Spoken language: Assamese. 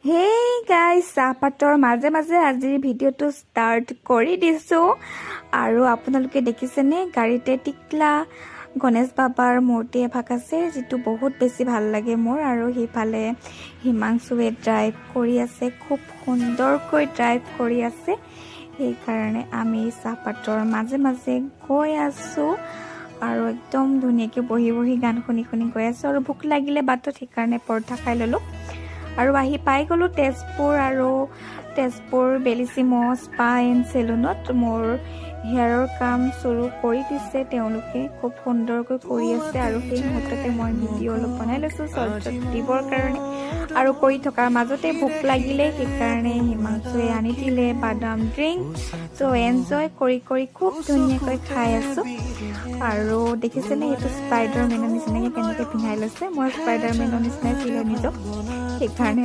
হেই গাইজ, চাহপাতৰ মাজে মাজে আজিৰ ভিডিঅ'টো ষ্টাৰ্ট কৰি দিছোঁ। আৰু আপোনালোকে দেখিছেনে, গাড়ীতে টিকলা গণেশ বাবাৰ মূৰ্তি এভাগ আছে, যিটো বহুত বেছি ভাল লাগে মোৰ। আৰু সেইফালে হিমাংশুৱে ড্ৰাইভ কৰি আছে, খুব সুন্দৰকৈ ড্ৰাইভ কৰি আছে। সেইকাৰণে আমি চাহপাতৰ মাজে মাজে গৈ আছোঁ আৰু একদম ধুনীয়াকৈ বহি বহি গান শুনি শুনি গৈ আছোঁ। আৰু ভোক লাগিলে বাটত, সেইকাৰণে পৰঠা খাই ল'লোঁ। আৰু আহি পাই গ'লোঁ তেজপুৰ, আৰু তেজপুৰ বেলিচিমো স্পা এণ্ড চেলুনত মোৰ হেয়াৰৰ কাম চুৰু কৰি দিছে তেওঁলোকে, খুব সুন্দৰকৈ কৰি আছে। আৰু সেই মুহূৰ্ততে মই ভিডিঅ' অলপ বনাই লৈছোঁ শ্বৰ্টছত দিবৰ কাৰণে। আৰু কৰি থকাৰ মাজতে ভোক লাগিলে, সেইকাৰণে হিমাংশুৱে আনি দিলে বাদাম ড্ৰিংক। চ' এনজয় কৰি কৰি খুব ধুনীয়াকৈ খাই আছোঁ। আৰু দেখিছেনে, সেইটো স্পাইডাৰ মেনৰ নিচিনাকৈ কেনেকৈ পিন্ধাই লৈছে। মই স্পাইডাৰ মেনৰ নিচিনাই ফিল হয় নিজক, সেইকাৰণে